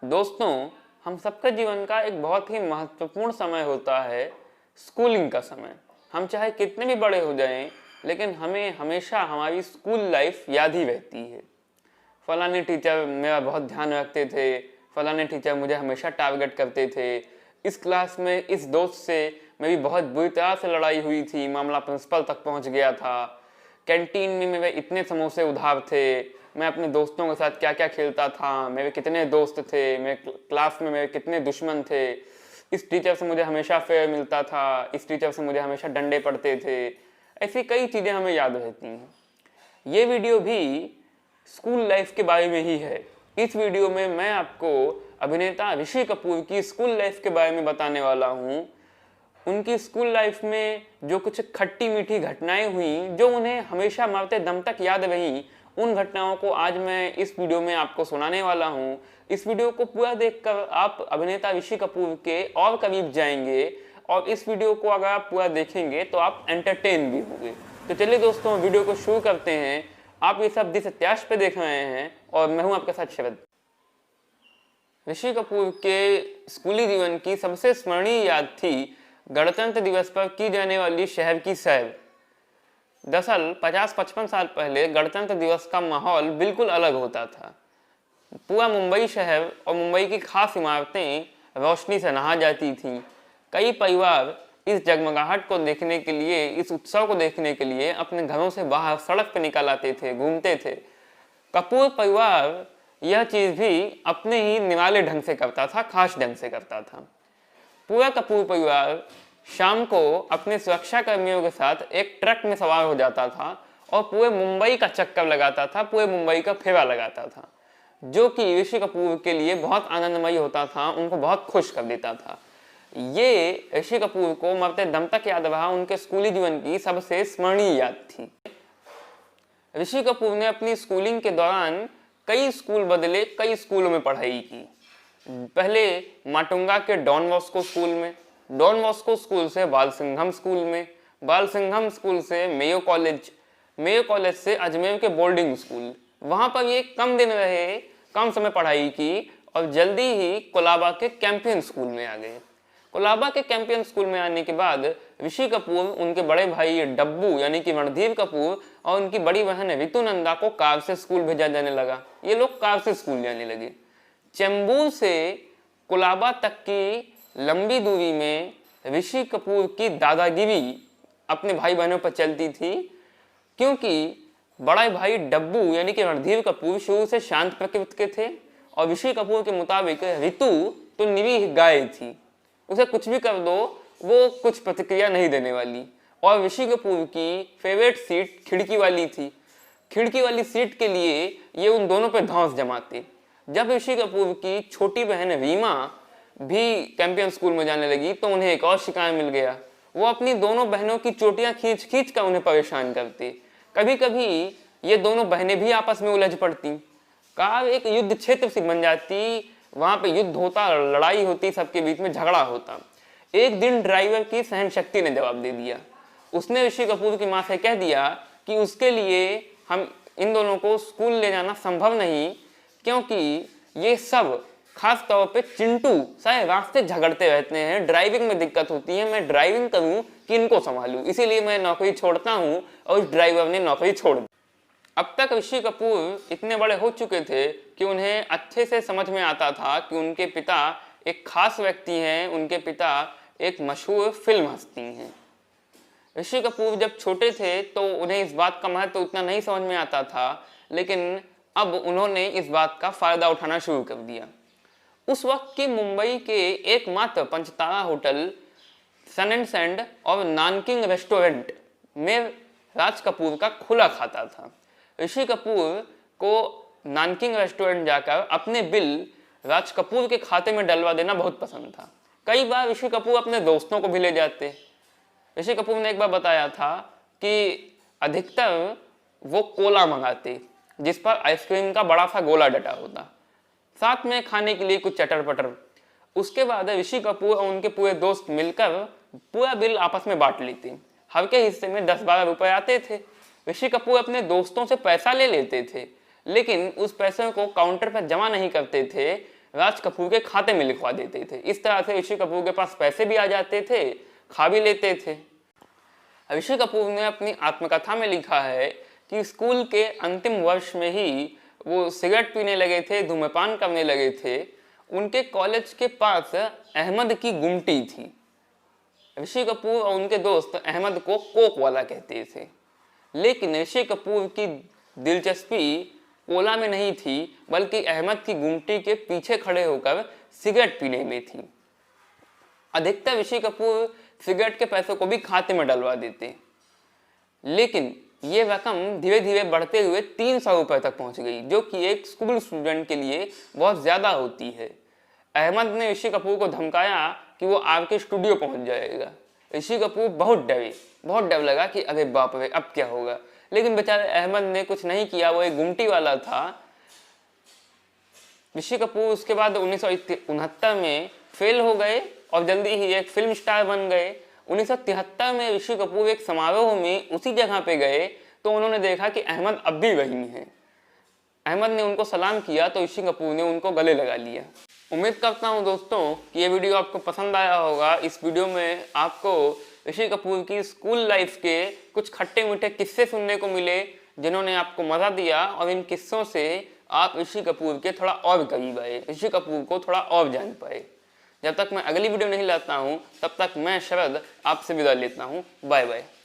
दोस्तों, हम सबके जीवन का एक बहुत ही महत्वपूर्ण समय होता है स्कूलिंग का समय। हम चाहे कितने भी बड़े हो जाएं, लेकिन हमें हमेशा हमारी स्कूल लाइफ याद ही रहती है। फलाने टीचर मेरा बहुत ध्यान रखते थे, फलाने टीचर मुझे हमेशा टारगेट करते थे, इस क्लास में इस दोस्त से मेरी बहुत बुरी तरह से लड़ाई हुई थी, मामला प्रिंसिपल तक पहुंच गया था। कैंटीन में मेरे इतने समोसे उधार थे, मैं अपने दोस्तों के साथ क्या क्या खेलता था, मेरे कितने दोस्त थे, मेरे क्लास में मेरे कितने दुश्मन थे, इस टीचर से मुझे हमेशा फेयर मिलता था, इस टीचर से मुझे हमेशा डंडे पड़ते थे। ऐसी कई चीज़ें हमें याद रहती हैं। ये वीडियो भी स्कूल लाइफ के बारे में ही है। इस वीडियो में मैं आपको अभिनेता ऋषि कपूर की स्कूल लाइफ के बारे में बताने वाला हूँ। उनकी स्कूल लाइफ में जो कुछ खट्टी मीठी घटनाएं हुई, जो उन्हें हमेशा मरते दम तक याद रही, उन घटनाओं को आज मैं इस वीडियो में आपको सुनाने वाला हूं। इस वीडियो को पूरा देखकर आप अभिनेता ऋषि कपूर के और करीब जाएंगे, और इस वीडियो को अगर आप पूरा देखेंगे तो आप एंटरटेन भी होंगे। तो चलिए दोस्तों, वीडियो को शुरू करते हैं। आप ये सब दिस इत्याश पे देख रहे हैं और मैं हूं आपके साथ शरद। ऋषि कपूर के स्कूली जीवन की सबसे स्मरणीय याद थी गणतंत्र दिवस पर की जाने वाली शहर की सैर। दरअसल 50-55 साल पहले गणतंत्र दिवस का माहौल बिल्कुल अलग होता था। पूरा मुंबई शहर और मुंबई की खास इमारतें रोशनी से नहा जाती थीं। कई परिवार इस जगमगाहट को देखने के लिए, इस उत्सव को देखने के लिए अपने घरों से बाहर सड़क पर निकल आते थे, घूमते थे। कपूर परिवार यह चीज़ भी अपने ही निराले ढंग से करता था, खास ढंग से करता था। पूरा कपूर परिवार शाम को अपने सुरक्षा कर्मियों के साथ एक ट्रक में सवार हो जाता था और पूरे मुंबई का चक्कर लगाता था, पूरे मुंबई का फेरा लगाता था, जो कि ऋषि कपूर के लिए बहुत आनंदमयी होता था, उनको बहुत खुश कर देता था। ये ऋषि कपूर को मरते दम तक याद रहा उनके स्कूली जीवन की सबसे स्मरणीय याद थी। ऋषि कपूर ने अपनी स्कूलिंग के दौरान कई स्कूल बदले, कई स्कूलों में पढ़ाई की। पहले माटुंगा के डॉन बॉस्को स्कूल में, डॉन बॉस्को स्कूल से बाल सिंघम स्कूल में, बाल सिंघम स्कूल से मेयो कॉलेज, मेयो कॉलेज से अजमेर के बोर्डिंग स्कूल। वहाँ पर ये कम दिन रहे, कम समय पढ़ाई की और जल्दी ही कोलाबा के कैंपियन स्कूल में आ गए। कोलाबा के कैंपियन स्कूल में आने के बाद ऋषि कपूर उनके बड़े भाई डब्बू यानी कि रणधीर कपूर और उनकी बड़ी बहन ऋतु नंदा को कार से स्कूल भेजा जाने लगा। ये लोग कार से स्कूल जाने लगे। चेंबूर से कोलाबा तक की लंबी दूरी में ऋषि कपूर की दादागिरी अपने भाई बहनों पर चलती थी, क्योंकि बड़ा भाई डब्बू यानी कि रणधीर कपूर शुरू से शांत प्रकृति के थे और ऋषि कपूर के मुताबिक ऋतु तो निरीह गाय थी, उसे कुछ भी कर दो वो कुछ प्रतिक्रिया नहीं देने वाली। और ऋषि कपूर की फेवरेट सीट खिड़की वाली थी। खिड़की वाली सीट के लिए ये उन दोनों पर धौंस जमाते। जब ऋषि कपूर की छोटी बहन रीमा भी कैंपियन स्कूल में जाने लगी तो उन्हें एक और शिकायत मिल गया। वो अपनी दोनों बहनों की चोटियां खींच खींच कर उन्हें परेशान करते। कभी कभी ये दोनों बहनें भी आपस में उलझ पड़ती। कार एक युद्ध क्षेत्र सी बन जाती, वहां पे युद्ध होता, लड़ाई होती, सबके बीच में झगड़ा होता। एक दिन ड्राइवर की सहन शक्ति ने जवाब दे दिया। उसने ऋषि कपूर की माँ से कह दिया कि उसके लिए हम इन दोनों को स्कूल ले जाना संभव नहीं, क्योंकि ये सब खास तौर पे चिंटू सारे रास्ते झगड़ते रहते हैं, ड्राइविंग में दिक्कत होती है, मैं ड्राइविंग करूं कि इनको संभालूं, इसीलिए मैं नौकरी छोड़ता हूं। और उस ड्राइवर ने नौकरी छोड़ दी। अब तक ऋषि कपूर इतने बड़े हो चुके थे कि उन्हें अच्छे से समझ में आता था कि उनके पिता एक खास व्यक्ति हैं, उनके पिता एक मशहूर फिल्म हस्ती हैं। ऋषि कपूर जब छोटे थे तो उन्हें इस बात का महत्व उतना नहीं समझ में आता था, लेकिन अब उन्होंने इस बात का फायदा उठाना शुरू कर दिया। उस वक्त की मुंबई के एकमात्र पंचतारा होटल सन एंड सैंड और नानकिंग रेस्टोरेंट में राज कपूर का खुला खाता था। ऋषि कपूर को नानकिंग रेस्टोरेंट जाकर अपने बिल राज कपूर के खाते में डलवा देना बहुत पसंद था। कई बार ऋषि कपूर अपने दोस्तों को भी ले जाते। ऋषि कपूर ने एक बार बताया था कि अधिकतर वो कोला मंगाते, जिस पर आइसक्रीम का बड़ा सा गोला डटा होता, साथ में खाने के लिए कुछ चटर पटर। उसके बाद ऋषि कपूर और उनके पूरे दोस्त मिलकर पूरा बिल आपस में बांट लेते। हर के हिस्से में 10-12 रुपए आते थे। ऋषि कपूर अपने दोस्तों से पैसा ले लेते थे, लेकिन उस पैसे को काउंटर पर जमा नहीं करते थे, राज कपूर के खाते में लिखवा देते थे। इस तरह से ऋषि कपूर के पास पैसे भी आ जाते थे, खा भी लेते थे। ऋषि कपूर ने अपनी आत्मकथा में लिखा है कि स्कूल के अंतिम वर्ष में ही वो सिगरेट पीने लगे थे, धूम्रपान करने लगे थे। उनके कॉलेज के पास अहमद की गुमटी थी। ऋषि कपूर और उनके दोस्त अहमद को कोक वाला कहते थे, लेकिन ऋषि कपूर की दिलचस्पी कोला में नहीं थी, बल्कि अहमद की गुमटी के पीछे खड़े होकर सिगरेट पीने में थी। अधिकतर ऋषि कपूर सिगरेट के पैसों को भी खाते में डलवा देते, लेकिन ये रकम धीरे धीरे बढ़ते हुए 300 रुपये तक पहुंच गई, जो कि एक स्कूल स्टूडेंट के लिए बहुत ज़्यादा होती है। अहमद ने ऋषि कपूर को धमकाया कि वो आपके स्टूडियो पहुंच जाएगा। ऋषि कपूर बहुत डर लगा कि अरे बाप रे अब क्या होगा, लेकिन बेचारे अहमद ने कुछ नहीं किया, वो एक गुमटी वाला था। ऋषि कपूर उसके बाद 1969 में फेल हो गए और जल्दी ही एक फिल्म स्टार बन गए। 1973 में ऋषि कपूर एक समारोह में उसी जगह पे गए तो उन्होंने देखा कि अहमद अब भी वहीं है। अहमद ने उनको सलाम किया तो ऋषि कपूर ने उनको गले लगा लिया। उम्मीद करता हूँ दोस्तों कि ये वीडियो आपको पसंद आया होगा। इस वीडियो में आपको ऋषि कपूर की स्कूल लाइफ के कुछ खट्टे मीठे किस्से सुनने को मिले, जिन्होंने आपको मज़ा दिया, और इन किस्सों से आप ऋषि कपूर के थोड़ा और करीब आए, ऋषि कपूर को थोड़ा और जान पाए। जब तक मैं अगली वीडियो नहीं लाता हूँ तब तक मैं शरद आपसे विदा लेता हूँ। Bye bye.